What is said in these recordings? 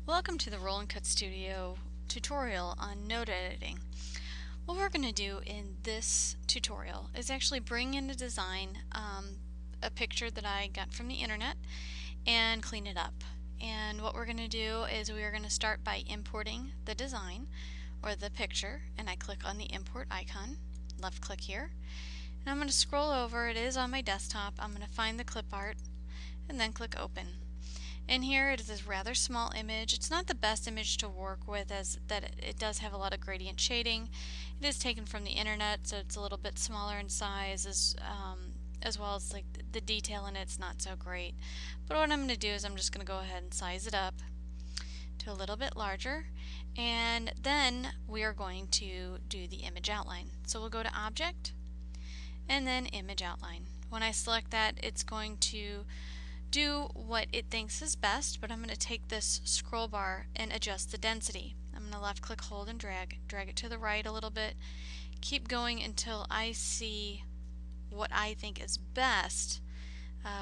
Welcome to the Roland Cut Studio tutorial on node editing. What we're going to do in this tutorial is actually bring in a design, a picture that I got from the internet, and clean it up. And what we're going to do is we are going to start by importing the design or the picture, and I click on the import icon, left click here, and I'm going to scroll over. It is on my desktop. I'm going to find the clip art and then click open. And here it is a rather small image. It's not the best image to work with, as that it does have a lot of gradient shading. It is taken from the internet, so it's a little bit smaller in size, as well as like the detail in it's not so great. But what I'm going to do is I'm just going to go ahead and size it up to a little bit larger, and then we are going to do the image outline. So we'll go to Object and then Image Outline. When I select that, it's going to do what it thinks is best, but I'm going to take this scroll bar and adjust the density. I'm going to left click, hold, and drag it to the right a little bit. Keep going until I see what I think is best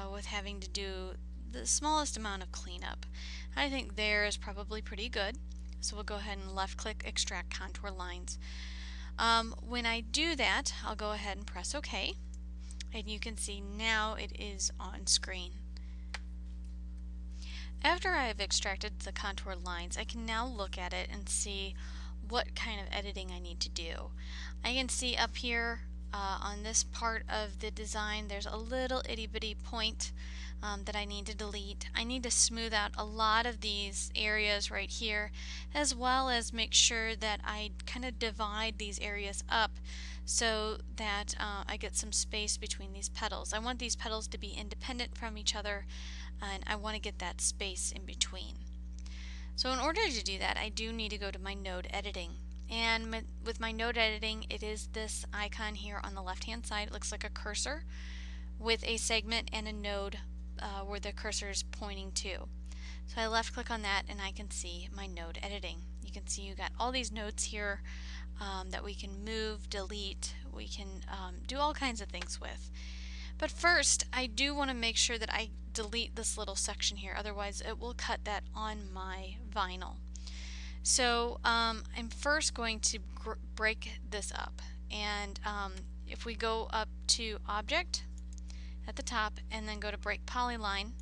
with having to do the smallest amount of cleanup. I think there is probably pretty good, so we'll go ahead and left click, extract contour lines. When I do that, I'll go ahead and press OK, and you can see now it is on screen. After I have extracted the contour lines, I can now look at it and see what kind of editing I need to do. I can see up here on this part of the design there's a little itty bitty point that I need to delete. I need to smooth out a lot of these areas right here, as well as make sure that I kind of divide these areas up so that I get some space between these petals. I want these petals to be independent from each other, and I want to get that space in between. So in order to do that, I do need to go to my node editing. And with my node editing, it is this icon here on the left hand side. It looks like a cursor with a segment and a node where the cursor is pointing to. So I left click on that and I can see my node editing. You can see you got all these nodes here that we can move, delete, we can do all kinds of things with. But first, I do want to make sure that I delete this little section here, otherwise it will cut that on my vinyl. So I'm first going to break this up, and if we go up to Object at the top and then go to Break Polyline,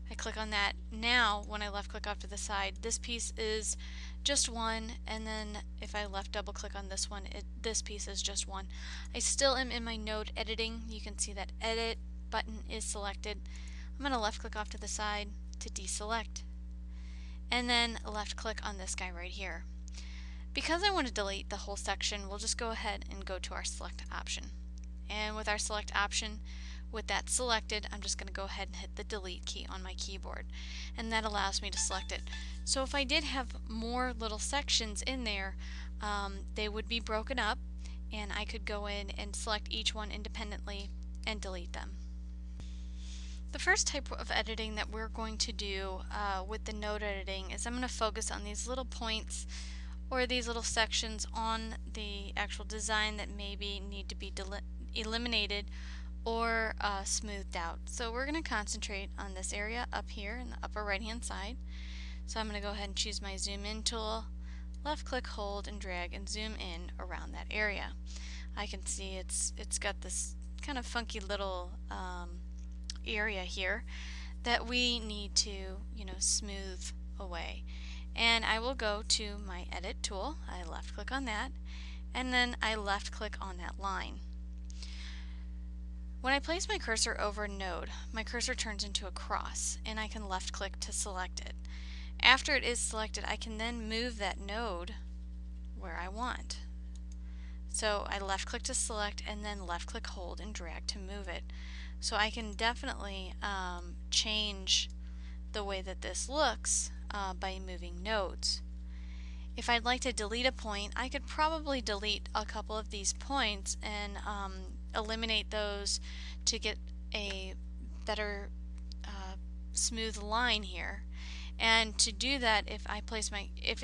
I click on that. Now when I left click off to the side, this piece is just one, and then if I left double click on this one, this piece is just one. I still am in my node editing. You can see that edit button is selected. I'm going to left click off to the side to deselect, and then left click on this guy right here. Because I want to delete the whole section, we'll just go ahead and go to our select option. And with our select option, with that selected, I'm just going to go ahead and hit the delete key on my keyboard, and that allows me to select it. So if I did have more little sections in there, they would be broken up, and I could go in and select each one independently and delete them. The first type of editing that we're going to do with the node editing is I'm going to focus on these little points or these little sections on the actual design that maybe need to be eliminated or smoothed out. So we're going to concentrate on this area up here in the upper right hand side. So I'm going to go ahead and choose my zoom in tool, left click, hold, and drag and zoom in around that area. I can see it's got this kind of funky little area here that we need to smooth away. And I will go to my edit tool, I left click on that, and then I left click on that line. When I place my cursor over a node, my cursor turns into a cross, and I can left click to select it. After it is selected, I can then move that node where I want. So I left click to select and then left click, hold, and drag to move it. So I can definitely change the way that this looks by moving nodes. If I'd like to delete a point, I could probably delete a couple of these points and eliminate those to get a better smooth line here. And to do that, if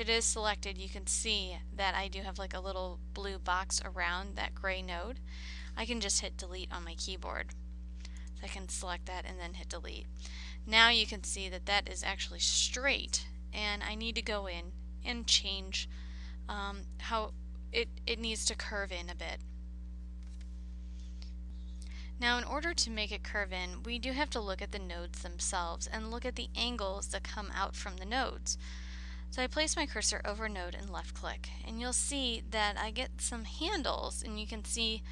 it is selected, you can see that I do have like a little blue box around that gray node. I can just hit delete on my keyboard. So I can select that and then hit delete. Now you can see that that is actually straight and I need to go in and change how it needs to curve in a bit. Now, in order to make it curve in, we do have to look at the nodes themselves and look at the angles that come out from the nodes. So I place my cursor over a node and left click, and you'll see that I get some handles, and you can see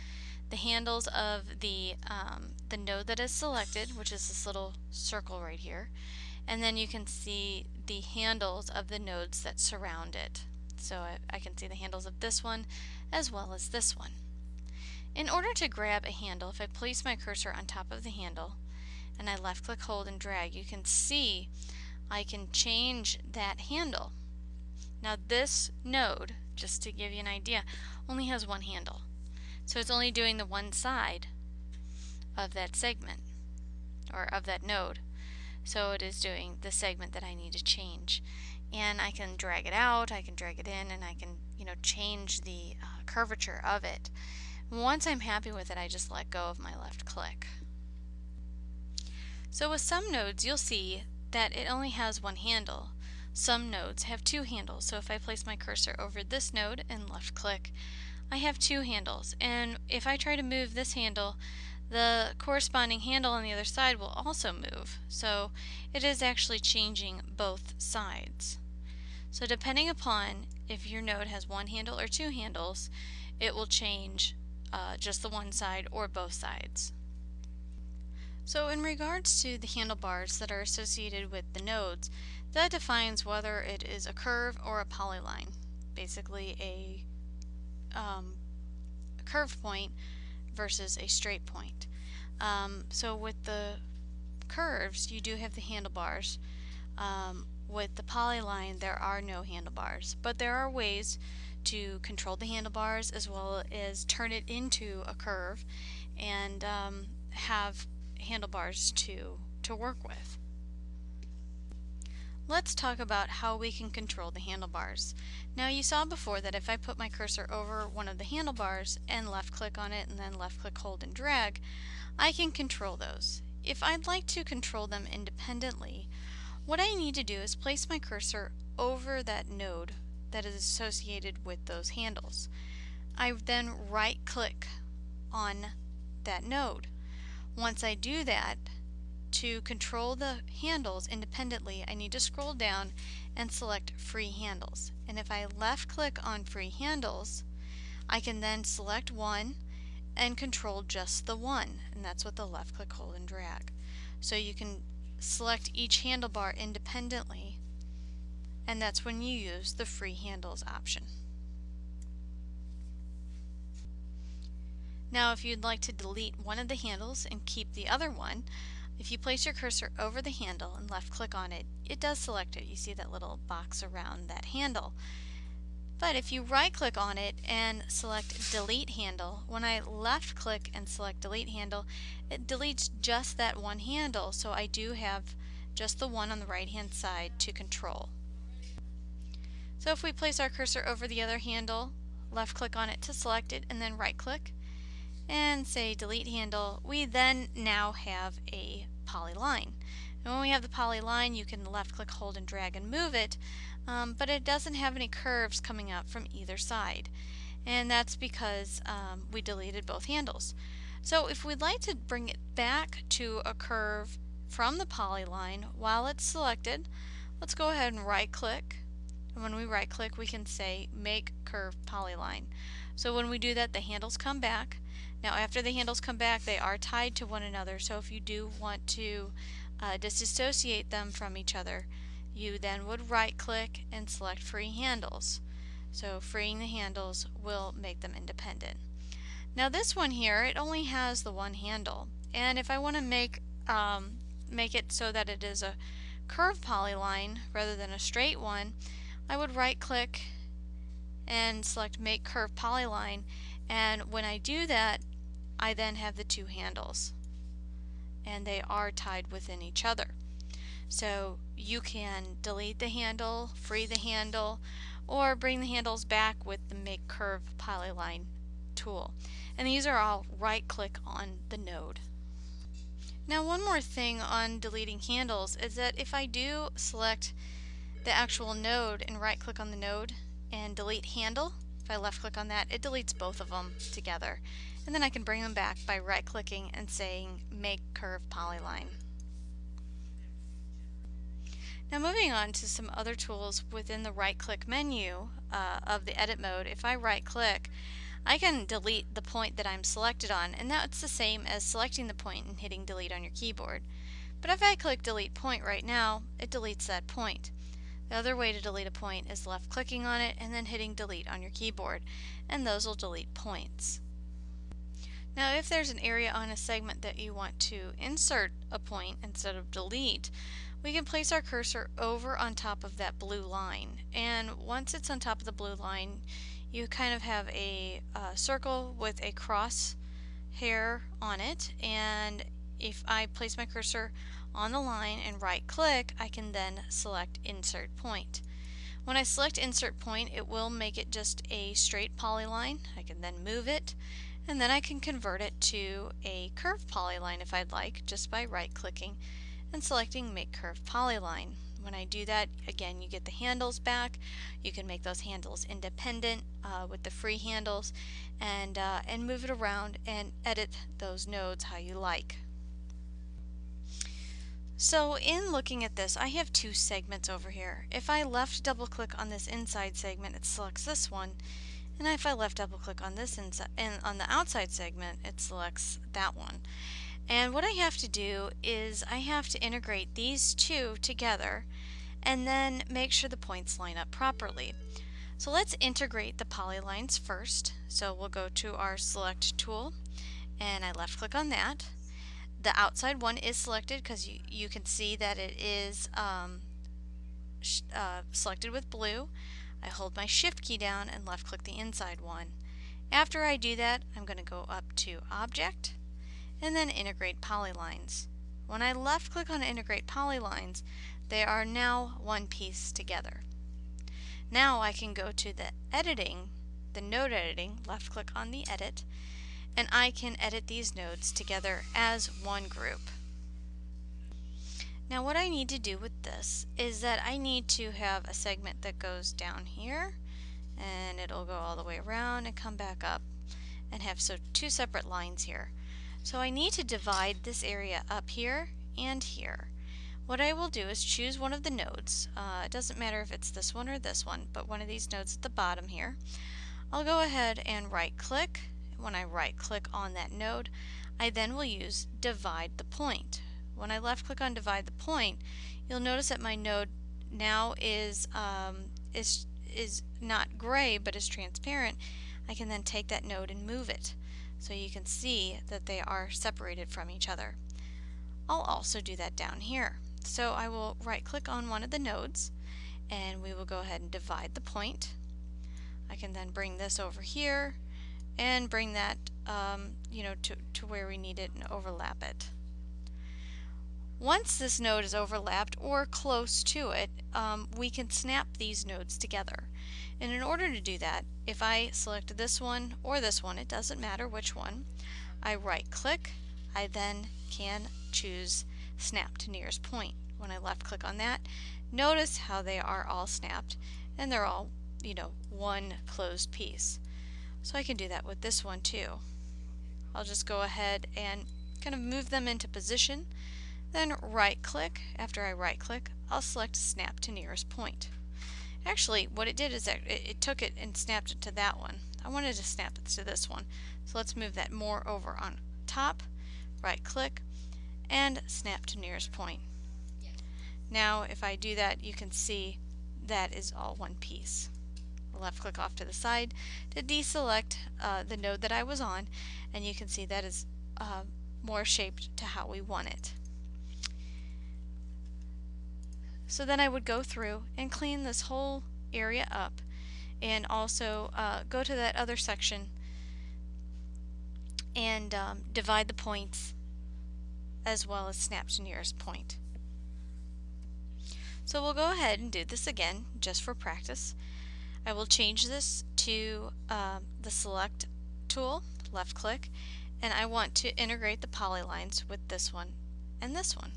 the handles of the node that is selected, which is this little circle right here, and then you can see the handles of the nodes that surround it. So I can see the handles of this one as well as this one. In order to grab a handle, if I place my cursor on top of the handle and I left click, hold, and drag, you can see I can change that handle. Now this node, just to give you an idea, only has one handle. So it's only doing the one side of that segment, or of that node. So it is doing the segment that I need to change. And I can drag it out, I can drag it in, and I can, change the curvature of it. Once I'm happy with it, I just let go of my left click. So with some nodes, you'll see that it only has one handle. Some nodes have two handles. So if I place my cursor over this node and left click, I have two handles. And if I try to move this handle, the corresponding handle on the other side will also move. So it is actually changing both sides. So depending upon if your node has one handle or two handles, it will change just the one side or both sides. So in regards to the handlebars that are associated with the nodes, that defines whether it is a curve or a polyline, basically a curved point versus a straight point. So with the curves, you do have the handlebars. With the polyline, there are no handlebars, but there are ways to control the handlebars as well as turn it into a curve and have handlebars to work with. Let's talk about how we can control the handlebars. Now you saw before that if I put my cursor over one of the handlebars and left click on it and then left click, hold, and drag, I can control those. If I'd like to control them independently, what I need to do is place my cursor over that node that is associated with those handles. I then right click on that node. Once I do that, to control the handles independently, I need to scroll down and select free handles. And if I left click on free handles, I can then select one and control just the one, and that's with the left click, hold, and drag. So you can select each handlebar independently, and that's when you use the free handles option. Now if you'd like to delete one of the handles and keep the other one, if you place your cursor over the handle and left click on it, it does select it. You see that little box around that handle. But if you right click on it and select delete handle, when I left click and select delete handle, it deletes just that one handle, so I do have just the one on the right hand side to control. So if we place our cursor over the other handle, left click on it to select it, and then right click and say delete handle, we then now have a polyline. And when we have the polyline, you can left click, hold, and drag and move it, but it doesn't have any curves coming out from either side. And that's because we deleted both handles. So if we'd like to bring it back to a curve from the polyline while it's selected, let's go ahead and right click. And when we right click, we can say make curve polyline. So when we do that, the handles come back. Now after the handles come back, they are tied to one another, so if you do want to disassociate them from each other, you then would right click and select free handles. So freeing the handles will make them independent. Now this one here, it only has the one handle, and if I want to make it so that it is a curved polyline rather than a straight one, I would right click and select make curve polyline, and when I do that, I then have the two handles and they are tied within each other. So you can delete the handle, free the handle, or bring the handles back with the make curve polyline tool. And these are all right click on the node. Now one more thing on deleting handles is that if I do select the actual node and right click on the node and delete handle. If I left click on that, it deletes both of them together. And then I can bring them back by right clicking and saying make curve polyline. Now moving on to some other tools within the right click menu of the edit mode. If I right click, I can delete the point that I'm selected on, and that's the same as selecting the point and hitting delete on your keyboard. But if I click delete point right now, it deletes that point. The other way to delete a point is left clicking on it and then hitting delete on your keyboard, and those will delete points. Now if there's an area on a segment that you want to insert a point instead of delete, we can place our cursor over on top of that blue line, and once it's on top of the blue line, you kind of have a circle with a cross hair on it, and if I place my cursor on the line and right click, I can then select insert point. When I select insert point, it will make it just a straight polyline. I can then move it, and then I can convert it to a curved polyline if I'd like, just by right clicking and selecting make curve polyline. When I do that, again, you get the handles back. You can make those handles independent with the free handles, and move it around and edit those nodes how you like. So in looking at this, I have two segments over here. If I left double click on this inside segment, it selects this one, and if I left double click on this inside and on the outside segment, it selects that one. And what I have to do is I have to integrate these two together and then make sure the points line up properly. So let's integrate the polylines first. So we'll go to our select tool and I left click on that. The outside one is selected because you can see that it is selected with blue. I hold my shift key down and left click the inside one. After I do that, I'm going to go up to Object and then Integrate Polylines. When I left click on Integrate Polylines, they are now one piece together. Now I can go to the editing, the node editing, left click on the edit, and I can edit these nodes together as one group. Now what I need to do with this is that I need to have a segment that goes down here, and it'll go all the way around and come back up and have two separate lines here. So I need to divide this area up here and here. What I will do is choose one of the nodes. It doesn't matter if it's this one or this one, but one of these nodes at the bottom here. I'll go ahead and right click. When I right click on that node, I then will use divide the point. When I left click on divide the point, you'll notice that my node now is not gray but is transparent. I can then take that node and move it so you can see that they are separated from each other. I'll also do that down here. So I will right click on one of the nodes and we will go ahead and divide the point. I can then bring this over here and bring that to where we need it and overlap it. Once this node is overlapped or close to it, we can snap these nodes together. And in order to do that, if I select this one or this one, it doesn't matter which one, I right click, I then can choose snap to nearest point. When I left click on that, notice how they are all snapped and they're all, one closed piece. So I can do that with this one too. I'll just go ahead and kind of move them into position, then right click. After I right click, I'll select snap to nearest point. Actually, what it did is that it took it and snapped it to that one. I wanted to snap it to this one. So let's move that more over on top, right click, and snap to nearest point. Now if I do that, you can see that is all one piece. Left click off to the side to deselect the node that I was on, and you can see that is more shaped to how we want it. So then I would go through and clean this whole area up, and also go to that other section and divide the points as well as snap to nearest point. So we'll go ahead and do this again just for practice. I will change this to the select tool, left click, and I want to integrate the polylines with this one and this one.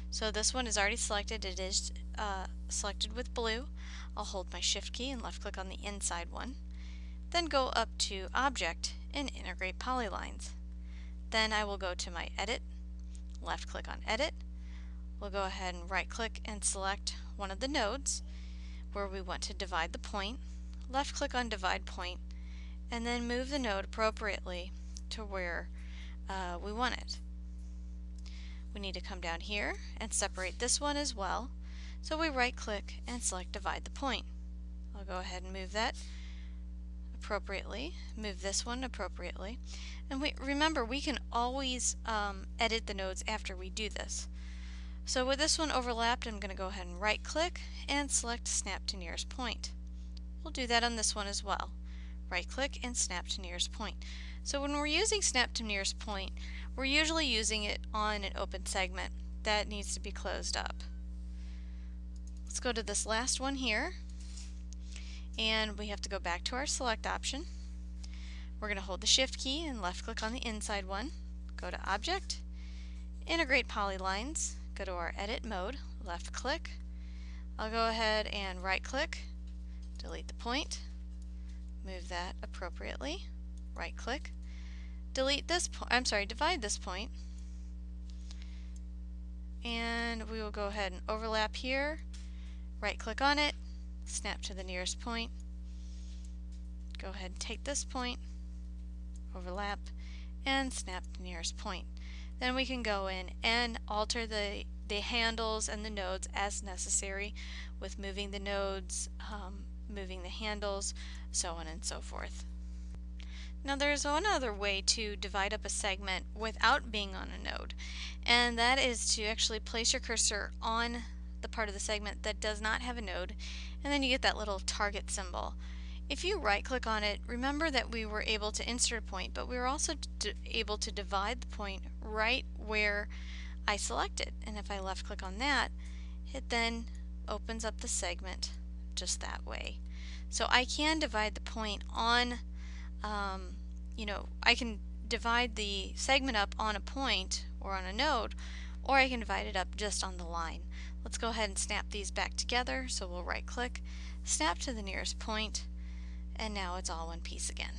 So this one is already selected, it is selected with blue, I'll hold my Shift key and left click on the inside one. Then go up to Object and Integrate Polylines. Then I will go to my Edit, left click on Edit. We'll go ahead and right click and select one of the nodes where we want to divide the point. Left click on Divide Point and then move the node appropriately to where we want it. We need to come down here and separate this one as well. So we right click and select Divide the Point. I'll go ahead and move that appropriately, move this one appropriately. And remember, we can always edit the nodes after we do this. So with this one overlapped, I'm going to go ahead and right click and select Snap to Nearest Point. We'll do that on this one as well. Right click and Snap to Nearest Point. So when we're using Snap to Nearest Point, we're usually using it on an open segment that needs to be closed up. Let's go to this last one here, and we have to go back to our Select option. We're going to hold the Shift key and left click on the inside one, go to Object, Integrate Polylines, go to our Edit mode, left click. I'll go ahead and right click, delete the point, move that appropriately, right click, delete this divide this point, and we will go ahead and overlap here, right click on it, snap to the nearest point, go ahead and take this point, overlap, and snap the nearest point. Then we can go in and alter the handles and the nodes as necessary with moving the nodes, moving the handles, so on and so forth. Now there's one other way to divide up a segment without being on a node, and that is to actually place your cursor on the part of the segment that does not have a node, and then you get that little target symbol. If you right click on it, remember that we were able to insert a point, but we were also able to divide the point right where I selected. And if I left click on that, it then opens up the segment just that way. So I can divide the point on, I can divide the segment up on a point or on a node, or I can divide it up just on the line. Let's go ahead and snap these back together. So we'll right click, snap to the nearest point, and now it's all one piece again.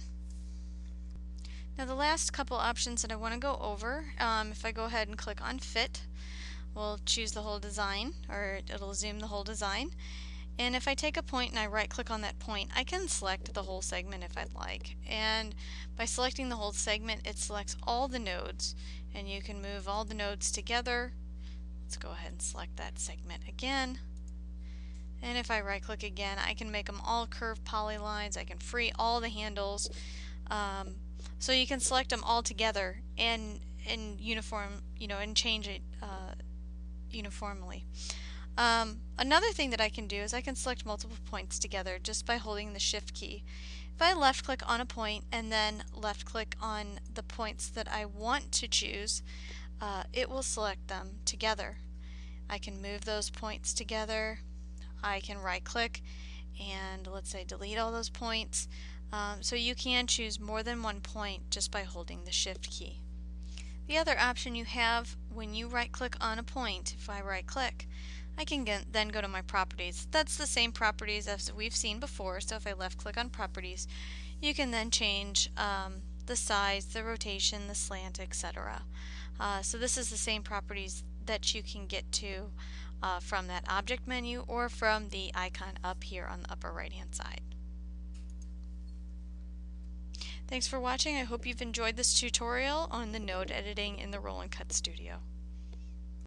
Now the last couple options that I want to go over, if I go ahead and click on Fit, we'll choose the whole design, or it'll zoom the whole design. And if I take a point and I right click on that point, I can select the whole segment if I'd like. And by selecting the whole segment, it selects all the nodes, and you can move all the nodes together. Let's go ahead and select that segment again. And if I right click again, I can make them all curved polylines. I can free all the handles. So you can select them all together and uniform, and change it uniformly. Another thing that I can do is I can select multiple points together just by holding the Shift key. If I left click on a point and then left click on the points that I want to choose, it will select them together. I can move those points together. I can right click and let's say delete all those points. So you can choose more than one point just by holding the Shift key. The other option you have when you right click on a point, if I right click, I can then go to my properties. That's the same properties as we've seen before, so if I left click on properties, you can then change the size, the rotation, the slant, etc. So this is the same properties that you can get to from that object menu or from the icon up here on the upper right hand side. Thanks for watching. I hope you've enjoyed this tutorial on the node editing in the Roland Cut Studio.